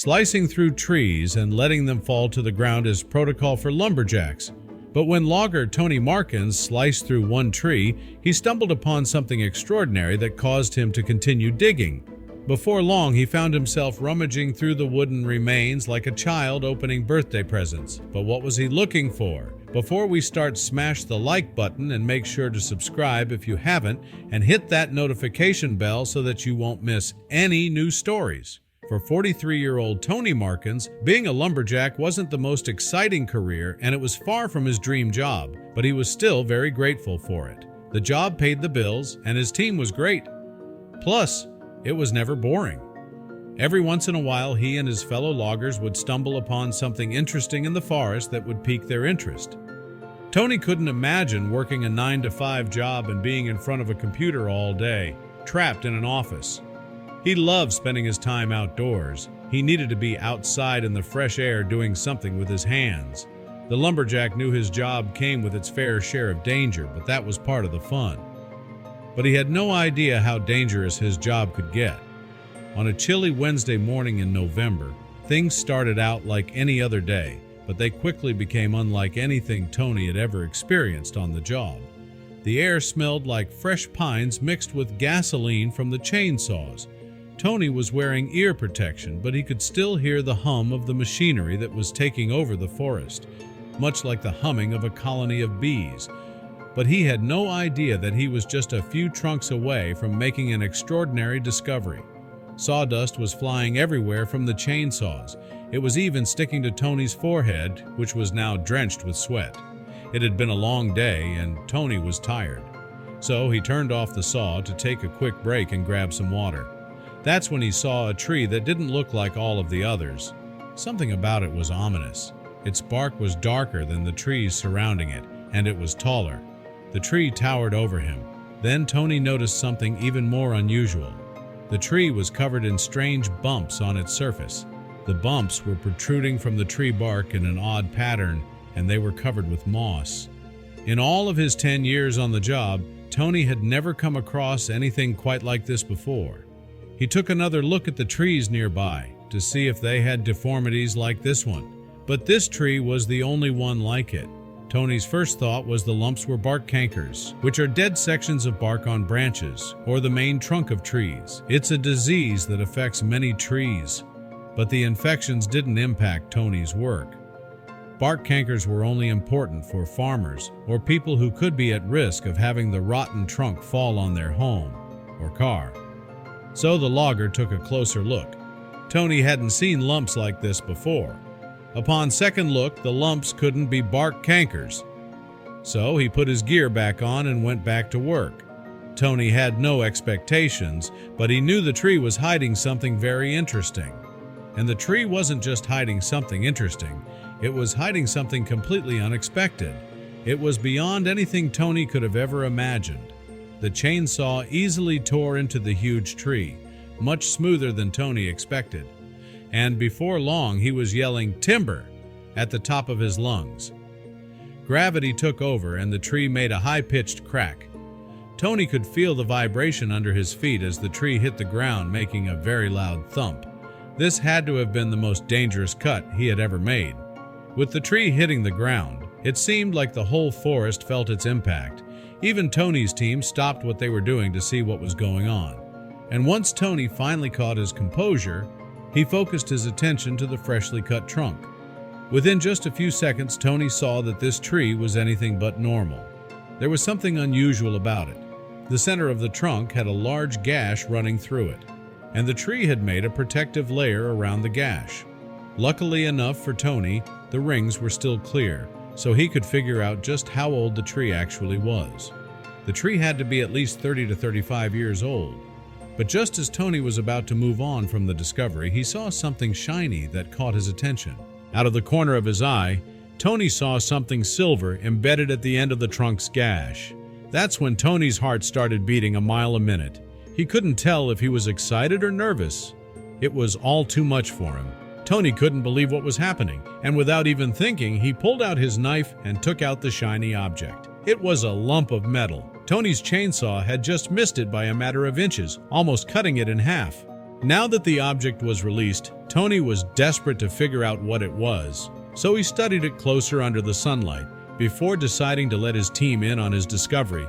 Slicing through trees and letting them fall to the ground is protocol for lumberjacks. But when logger Tony Markins sliced through one tree, he stumbled upon something extraordinary that caused him to continue digging. Before long, he found himself rummaging through the wooden remains like a child opening birthday presents. But what was he looking for? Before we start, smash the like button and make sure to subscribe if you haven't, and hit that notification bell so that you won't miss any new stories. For 43-year-old Tony Markins, being a lumberjack wasn't the most exciting career, and it was far from his dream job, but he was still very grateful for it. The job paid the bills, and his team was great. Plus, it was never boring. Every once in a while, he and his fellow loggers would stumble upon something interesting in the forest that would pique their interest. Tony couldn't imagine working a 9-to-5 job and being in front of a computer all day, trapped in an office. He loved spending his time outdoors. He needed to be outside in the fresh air doing something with his hands. The lumberjack knew his job came with its fair share of danger, but that was part of the fun. But he had no idea how dangerous his job could get. On a chilly Wednesday morning in November, things started out like any other day, but they quickly became unlike anything Tony had ever experienced on the job. The air smelled like fresh pines mixed with gasoline from the chainsaws. Tony was wearing ear protection, but he could still hear the hum of the machinery that was taking over the forest, much like the humming of a colony of bees. But he had no idea that he was just a few trunks away from making an extraordinary discovery. Sawdust was flying everywhere from the chainsaws. It was even sticking to Tony's forehead, which was now drenched with sweat. It had been a long day, and Tony was tired. So he turned off the saw to take a quick break and grab some water. That's when he saw a tree that didn't look like all of the others. Something about it was ominous. Its bark was darker than the trees surrounding it, and it was taller. The tree towered over him. Then Tony noticed something even more unusual. The tree was covered in strange bumps on its surface. The bumps were protruding from the tree bark in an odd pattern, and they were covered with moss. In all of his 10 years on the job, Tony had never come across anything quite like this before. He took another look at the trees nearby to see if they had deformities like this one. But this tree was the only one like it. Tony's first thought was the lumps were bark cankers, which are dead sections of bark on branches, or the main trunk of trees. It's a disease that affects many trees, but the infections didn't impact Tony's work. Bark cankers were only important for farmers or people who could be at risk of having the rotten trunk fall on their home or car. So the logger took a closer look. Tony hadn't seen lumps like this before. Upon second look, the lumps couldn't be bark cankers. So he put his gear back on and went back to work. Tony had no expectations, but he knew the tree was hiding something very interesting. And the tree wasn't just hiding something interesting, it was hiding something completely unexpected. It was beyond anything Tony could have ever imagined. The chainsaw easily tore into the huge tree, much smoother than Tony expected. And before long, he was yelling, "Timber!" at the top of his lungs. Gravity took over and the tree made a high-pitched crack. Tony could feel the vibration under his feet as the tree hit the ground, making a very loud thump. This had to have been the most dangerous cut he had ever made. With the tree hitting the ground, it seemed like the whole forest felt its impact. Even Tony's team stopped what they were doing to see what was going on. And once Tony finally caught his composure, he focused his attention to the freshly cut trunk. Within just a few seconds, Tony saw that this tree was anything but normal. There was something unusual about it. The center of the trunk had a large gash running through it, and the tree had made a protective layer around the gash. Luckily enough for Tony, the rings were still clear, so he could figure out just how old the tree actually was. The tree had to be at least 30 to 35 years old. But just as Tony was about to move on from the discovery, he saw something shiny that caught his attention. Out of the corner of his eye, Tony saw something silver embedded at the end of the trunk's gash. That's when Tony's heart started beating a mile a minute. He couldn't tell if he was excited or nervous. It was all too much for him. Tony couldn't believe what was happening, and without even thinking, he pulled out his knife and took out the shiny object. It was a lump of metal. Tony's chainsaw had just missed it by a matter of inches, almost cutting it in half. Now that the object was released, Tony was desperate to figure out what it was, so he studied it closer under the sunlight before deciding to let his team in on his discovery.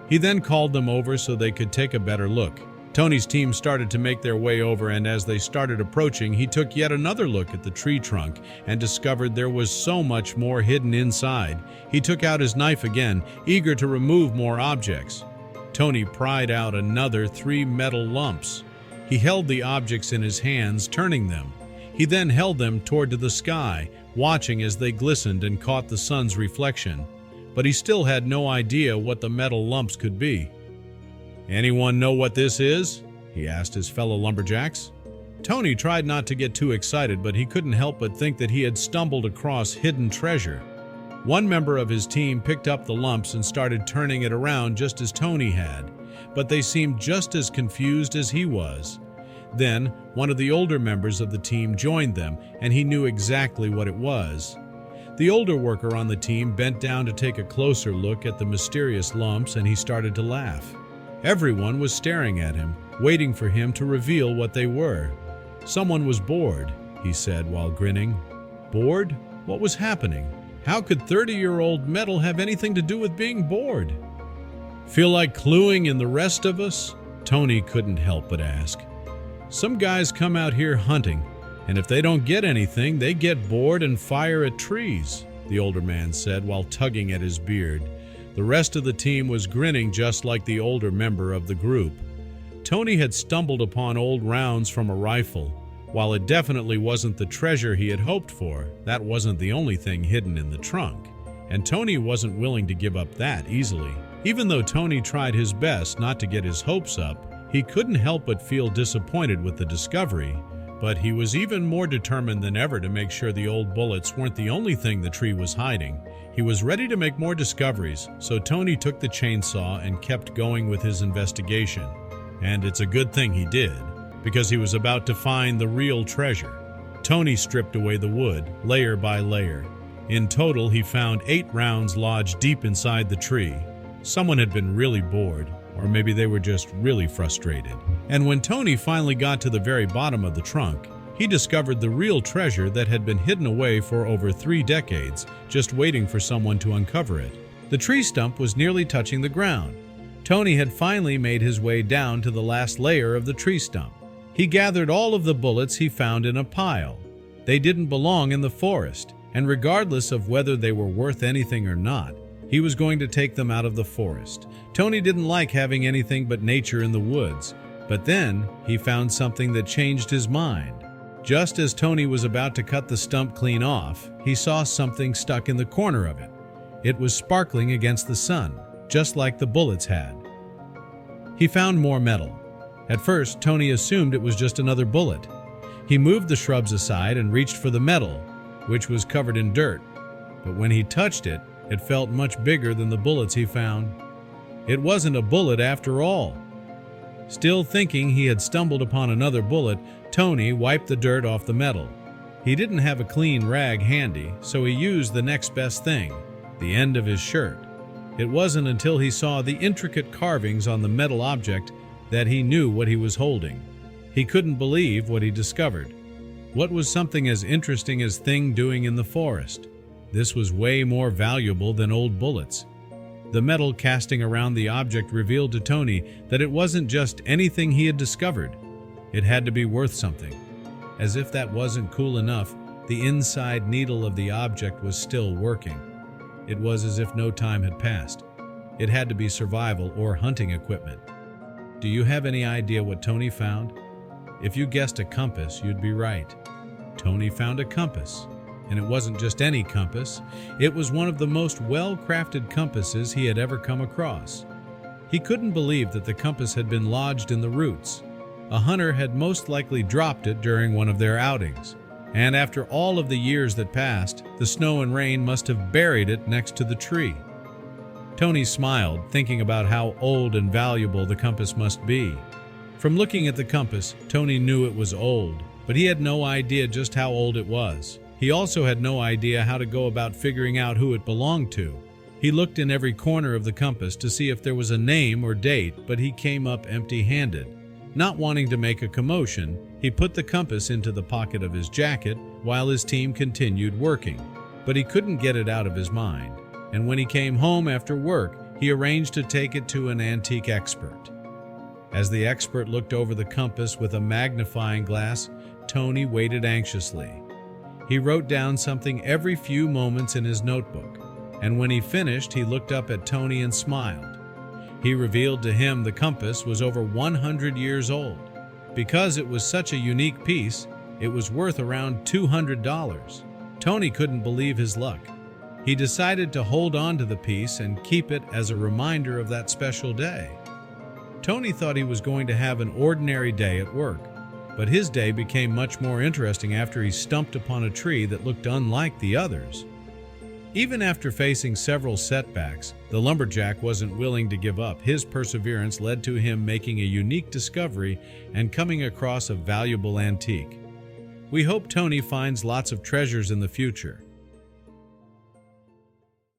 He then called them over so they could take a better look. Tony's team started to make their way over, and as they started approaching, he took yet another look at the tree trunk and discovered there was so much more hidden inside. He took out his knife again, eager to remove more objects. Tony pried out another 3 metal lumps. He held the objects in his hands, turning them. He then held them toward the sky, watching as they glistened and caught the sun's reflection. But he still had no idea what the metal lumps could be. "Anyone know what this is?" he asked his fellow lumberjacks. Tony tried not to get too excited, but he couldn't help but think that he had stumbled across hidden treasure. One member of his team picked up the lumps and started turning it around just as Tony had, but they seemed just as confused as he was. Then, one of the older members of the team joined them, and he knew exactly what it was. The older worker on the team bent down to take a closer look at the mysterious lumps, and he started to laugh. Everyone was staring at him, waiting for him to reveal what they were. "Someone was bored," he said while grinning. Bored? What was happening? How could 30-year-old metal have anything to do with being bored? "Feel like cluing in the rest of us?" Tony couldn't help but ask. "Some guys come out here hunting, and if they don't get anything, they get bored and fire at trees," the older man said while tugging at his beard. The rest of the team was grinning just like the older member of the group. Tony had stumbled upon old rounds from a rifle. While it definitely wasn't the treasure he had hoped for, that wasn't the only thing hidden in the trunk. And Tony wasn't willing to give up that easily. Even though Tony tried his best not to get his hopes up, he couldn't help but feel disappointed with the discovery. But he was even more determined than ever to make sure the old bullets weren't the only thing the tree was hiding. He was ready to make more discoveries, so Tony took the chainsaw and kept going with his investigation. And it's a good thing he did, because he was about to find the real treasure. Tony stripped away the wood, layer by layer. In total, he found 8 rounds lodged deep inside the tree. Someone had been really bored, or maybe they were just really frustrated. And when Tony finally got to the very bottom of the trunk, he discovered the real treasure that had been hidden away for over 3 decades, just waiting for someone to uncover it. The tree stump was nearly touching the ground. Tony had finally made his way down to the last layer of the tree stump. He gathered all of the bullets he found in a pile. They didn't belong in the forest, and regardless of whether they were worth anything or not, he was going to take them out of the forest. Tony didn't like having anything but nature in the woods, but then he found something that changed his mind. Just as Tony was about to cut the stump clean off, he saw something stuck in the corner of it. It was sparkling against the sun, just like the bullets had. He found more metal. At first, Tony assumed it was just another bullet. He moved the shrubs aside and reached for the metal, which was covered in dirt. But when he touched it, it felt much bigger than the bullets he found. It wasn't a bullet after all. Still thinking he had stumbled upon another bullet, Tony wiped the dirt off the metal. He didn't have a clean rag handy, so he used the next best thing, the end of his shirt. It wasn't until he saw the intricate carvings on the metal object that he knew what he was holding. He couldn't believe what he discovered. What was something as interesting as thing doing in the forest? This was way more valuable than old bullets. The metal casting around the object revealed to Tony that it wasn't just anything he had discovered. It had to be worth something. As if that wasn't cool enough, the inside needle of the object was still working. It was as if no time had passed. It had to be survival or hunting equipment. Do you have any idea what Tony found? If you guessed a compass, you'd be right. Tony found a compass. And it wasn't just any compass. It was one of the most well-crafted compasses he had ever come across. He couldn't believe that the compass had been lodged in the roots. A hunter had most likely dropped it during one of their outings. And after all of the years that passed, the snow and rain must have buried it next to the tree. Tony smiled, thinking about how old and valuable the compass must be. From looking at the compass, Tony knew it was old, but he had no idea just how old it was. He also had no idea how to go about figuring out who it belonged to. He looked in every corner of the compass to see if there was a name or date, but he came up empty-handed. Not wanting to make a commotion, He put the compass into the pocket of his jacket while his team continued working, but he couldn't get it out of his mind, and when he came home after work, he arranged to take it to an antique expert. As the expert looked over the compass with a magnifying glass, Tony waited anxiously. He wrote down something every few moments in his notebook, and when he finished, he looked up at Tony and smiled. He revealed to him the compass was over 100 years old. Because it was such a unique piece, it was worth around $200. Tony couldn't believe his luck. He decided to hold on to the piece and keep it as a reminder of that special day. Tony thought he was going to have an ordinary day at work, but his day became much more interesting after he stumped upon a tree that looked unlike the others. Even after facing several setbacks, the lumberjack wasn't willing to give up. His perseverance led to him making a unique discovery and coming across a valuable antique. We hope Tony finds lots of treasures in the future.